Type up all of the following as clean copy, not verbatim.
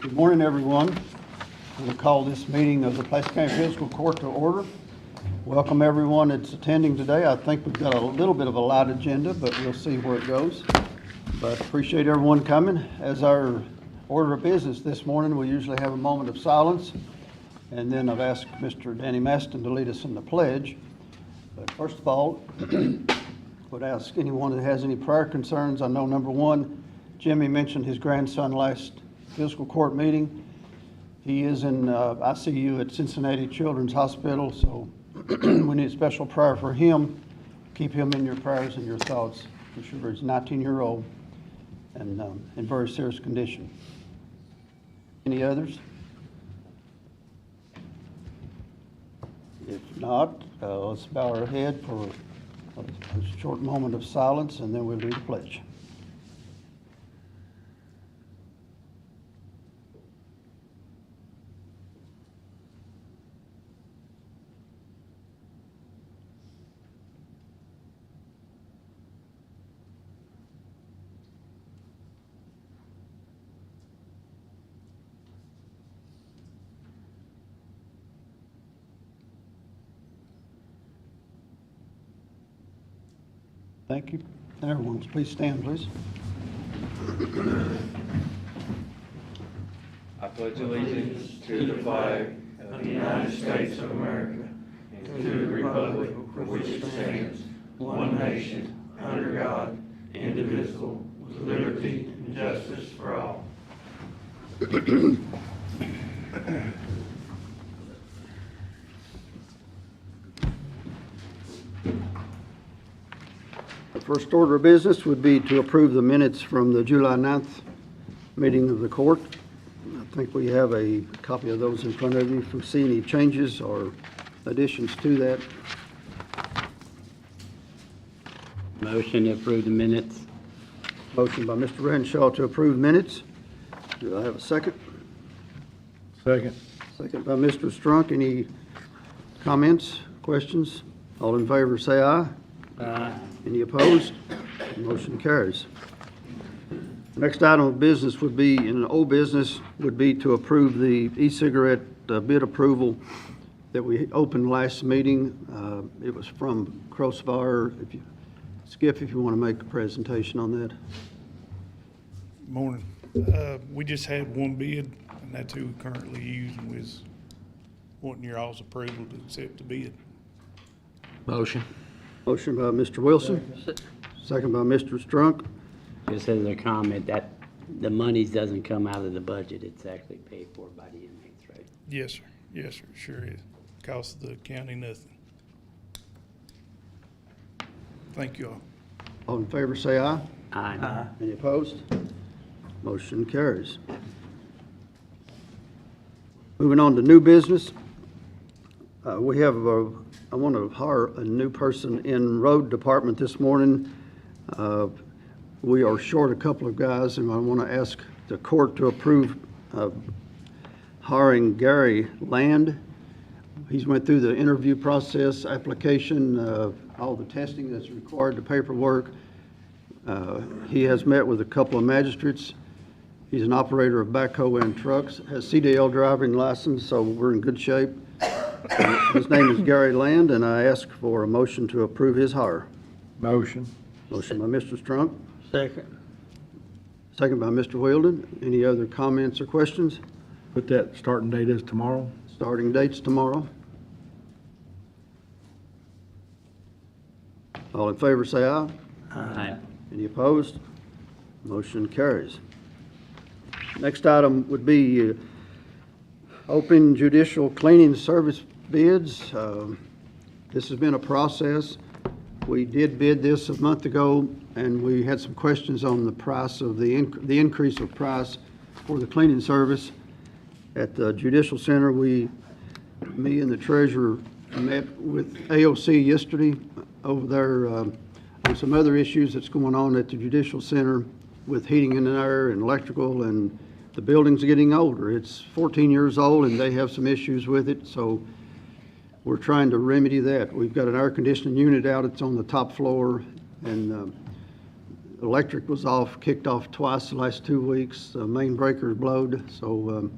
Good morning, everyone. We'll call this meeting of the Pulaski County Fiscal Court to order. Welcome everyone that's attending today. I think we've got a little bit of a light agenda, but we'll see where it goes. But appreciate everyone coming. As our order of business this morning, we usually have a moment of silence. And then I've asked Mr. Danny Maston to lead us in the pledge. But first of all, would ask anyone that has any prior concerns. I know number one, Jimmy mentioned his grandson last fiscal court meeting. He is in ICU at Cincinnati Children's Hospital, so we need a special prayer for him. Keep him in your prayers and your thoughts. For sure, he's a 19-year-old and in very serious condition. Any others? If not, let's bow our head for a short moment of silence, and then we'll do the pledge. Thank you. Everyone, please stand, please. I pledge allegiance to the flag of the United States of America and to the republic for which it stands, one nation, under God, indivisible, with liberty and justice for all. The first order of business would be to approve the minutes from the July 9th meeting of the court. I think we have a copy of those in front of you. If we see any changes or additions to that. Motion to approve the minutes. Motion by Mr. Renshaw to approve minutes. Do I have a second? Second. Second by Mr. Strunk. Any comments, questions? All in favor say aye. Aye. Any opposed? Motion carries. Next item of business would be, in old business, would be to approve the e-cigarette bid approval that we opened last meeting. It was from Crossfire. Skip, if you want to make a presentation on that. Morning. We just had one bid, and that's who we currently use, and was wanting your all's approval to accept the bid. Motion. Motion by Mr. Wilson, second by Mr. Strunk. Just as a comment, that the monies doesn't come out of the budget, it's actually paid for by the inmates, right? Yes, sir. Yes, sir. Sure is. Costs the county nothing. Thank you all. All in favor say aye. Aye. Any opposed? Motion carries. Moving on to new business. We have I want to hire a new person in road department this morning. We are short a couple of guys, and I want to ask the court to approve hiring Gary Land. He's went through the interview process, application, all the testing that's required, the paperwork. He has met with a couple of magistrates. He's an operator of backhoe and trucks, has CDL driving license, so we're in good shape. His name is Gary Land, and I ask for a motion to approve his hire. Motion. Motion by Mr. Strunk, Second. second by Mr. Wheeldon. Any other comments or questions? Put that starting date as tomorrow. Starting dates tomorrow. All in favor say aye. Aye. Any opposed? Motion carries. Next item would be open judicial cleaning service bids. This has been a process. We did bid this a month ago, and we had some questions on the price of the increase of price for the cleaning service. At the Judicial Center, me and the treasurer met with AOC yesterday over there on some other issues that's going on at the Judicial Center with heating and air and electrical, and the building's getting older. It's 14 years old, and they have some issues with it, so we're trying to remedy that. We've got an air conditioning unit out. It's on the top floor, and Electric was off, kicked off twice the last 2 weeks. Main breakers blowed. So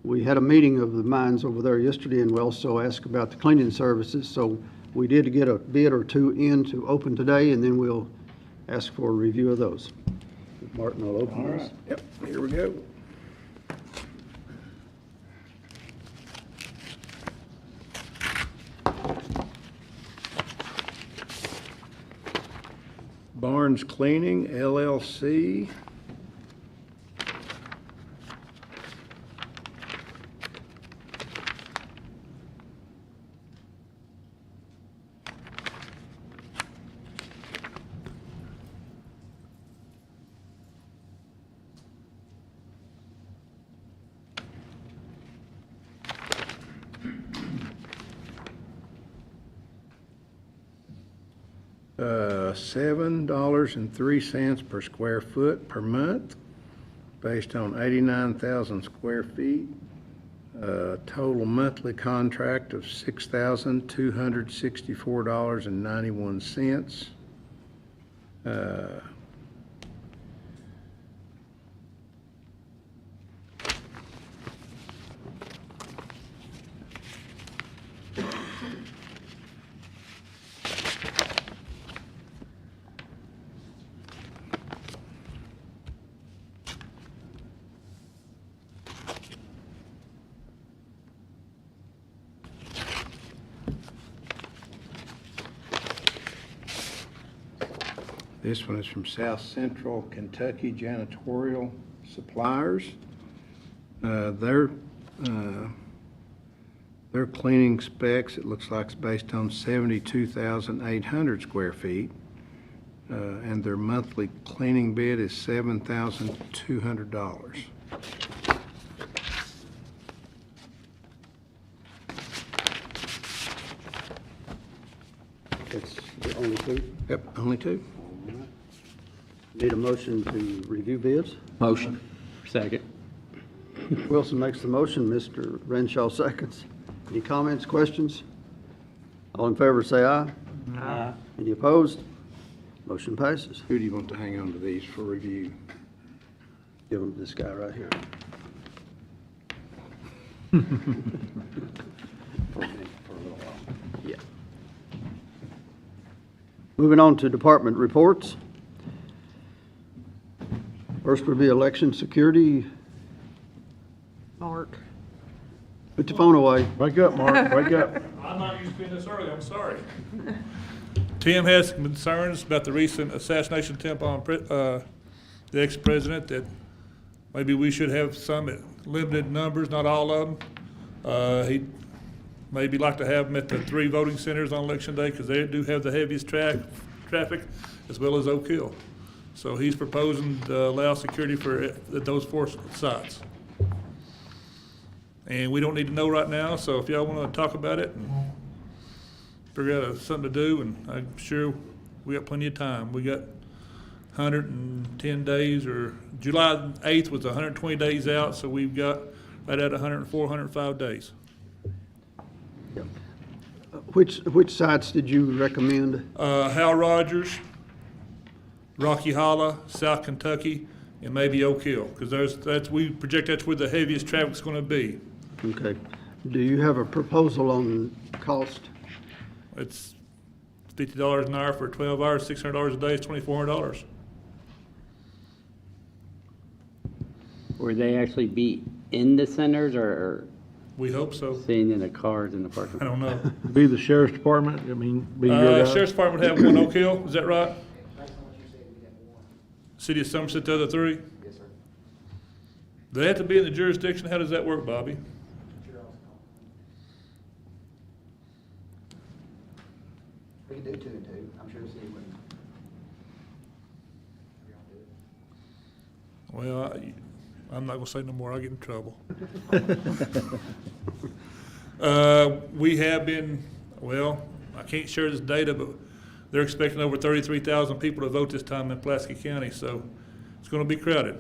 we had a meeting of the mines over there yesterday, and we also asked about the cleaning services. So we did get a bid or two in to open today, and then we'll ask for a review of those. Martin will open All those. right, yep, here we go. Barnes Cleaning LLC. $7.03 per square foot per month, based on 89,000 square feet. Total monthly contract of $6,264.91. This one is from South Central Kentucky Janitorial Suppliers. Their cleaning specs, it looks like it's based on 72,800 square feet. And their monthly cleaning bid is $7,200. That's the only two. Yep, only two. Need a motion to review bids. Motion. Second. Wilson makes the motion, Mr. Renshaw seconds. Any comments, questions? All in favor say aye. Aye. Any opposed? Motion passes. Who do you want to hang on to these for review? Give them to this guy right here. For a little while. Yeah. Moving on to department reports. First would be election security. Mark. Put your phone away. Wake up, Mark, wake up. I'm not used to being this early, I'm sorry. Tim has some concerns about the recent assassination attempt on the ex-president, that maybe we should have some at limited numbers, not all of them. He'd maybe like to have them at the 3 voting centers on election day, because they do have the heaviest traffic, as well as Oak Hill. So he's proposing to allow security for at those 4 sites. And we don't need to know right now, so if y'all want to talk about it and figure out something to do, and I'm sure we got plenty of time. We got 110 days, or July 8th was 120 days out, so we've got right at 104, 105 days. Yep. Which sites did you recommend? Hal Rogers, Rocky Hollow, South Kentucky, and maybe Oak Hill, because we project that's where the heaviest traffic's going to be. Okay. Do you have a proposal on cost? It's $50 an hour for 12 hours, $600 a day is $2,400. Will they actually be in the centers or We hope so. sitting in the cars in the parking I lot? don't know. Be the sheriff's department, I mean, be your guy. Sheriff's Department have one Oak Hill, is that right? City of Somerset, the other 3? Yes, sir. They have to be in the jurisdiction, how does that work, Bobby? We can do 2 and 2. I'm sure the city wouldn't. Well, I'm not gonna say no more, I'll get in trouble. We have been, well, I can't share this data, but they're expecting over 33,000 people to vote this time in Pulaski County, so it's gonna be crowded.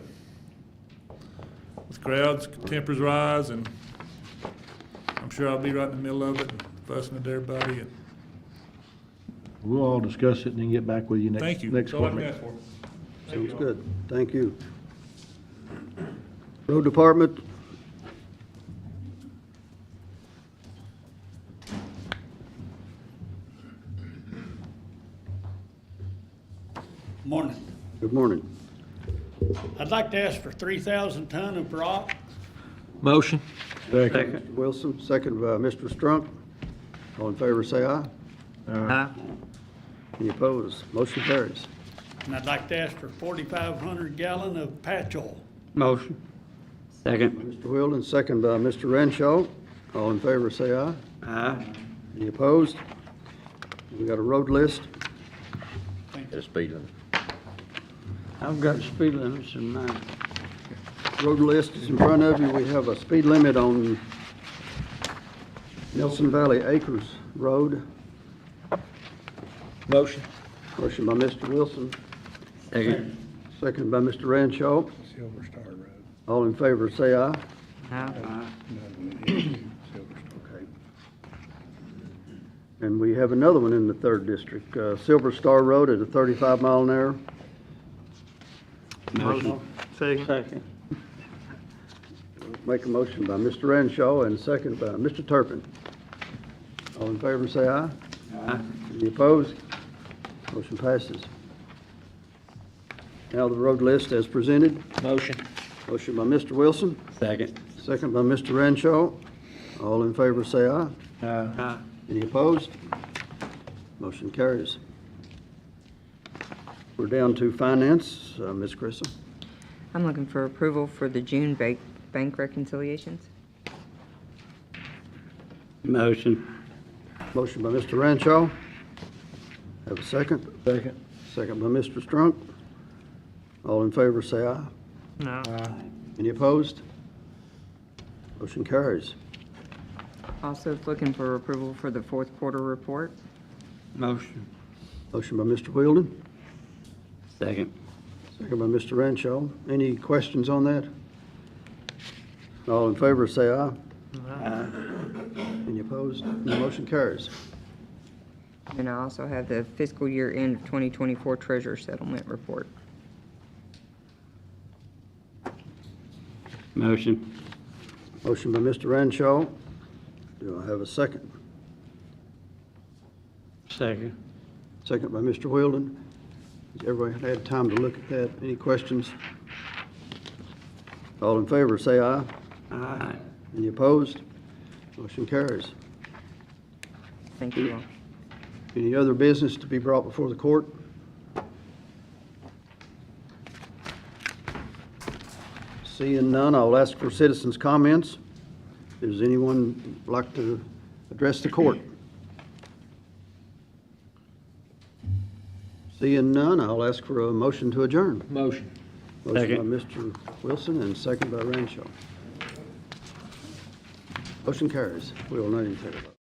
With crowds, tempers rise, and I'm sure I'll be right in the middle of it, and fussing at everybody, and We'll all discuss it and then get back with you thank you, next that's all I board can meeting. ask for. Sounds good. Thank you. Road Department, Morning. good morning. I'd like to ask for 3,000 ton of rock. Motion. Mr. Wilson, second by Mr. Strunk. All in favor, say aye. Aye. Any opposed? Motion carries. And I'd like to ask for 4,500 gallon of patch oil. Motion. Second. Mr. Wheeldon, second by Mr. Renshaw. All in favor, say aye. Aye. Any opposed? We got a road list. The speed limit. I've got speed limits in mind. Road list is in front of you. We have a speed limit on Nelson Valley Acres Road. Motion. Motion by Mr. Wilson, Second. second by Mr. Renshaw. Silver Star Road. All in favor, say aye. Silver Star. Okay. And we have another one in the 3rd District, Silver Star Road at a 35 mile an hour. Motion. Second. Make a motion by Mr. Renshaw and second by Mr. Turpin. All in favor, say aye. Aye. Any opposed? Motion passes. Now the road list as presented. Motion. Motion by Mr. Wilson, Second. second by Mr. Renshaw. All in favor, say aye. Aye. Any opposed? Motion carries. We're down to finance. Ms. Grissom. I'm looking for approval for the June bank reconciliations. Motion. Motion by Mr. Renshaw. Have a second? Second. Second by Mr. Strunk. All in favor, say aye. No. Any opposed? Motion carries. Also looking for approval for the fourth quarter report. Motion. Motion by Mr. Wheeldon, Second. second by Mr. Renshaw. Any questions on that? All in favor, say aye. Aye. Any opposed? The motion carries. And I also have the fiscal year end of 2024 treasurer settlement report. Motion. Motion by Mr. Renshaw. Do I have a second? Second. Second by Mr. Wheeldon. Has everybody had time to look at that? Any questions? All in favor, say aye. Aye. Any opposed? Motion carries. Thank you all. Any other business to be brought before the court? Seeing none, I'll ask for citizens' comments. Does anyone like to address the court? Seeing none, I'll ask for a motion to adjourn. Motion. Motion by Mr. Wilson and second by Renshaw. Motion carries. We will not even take a vote.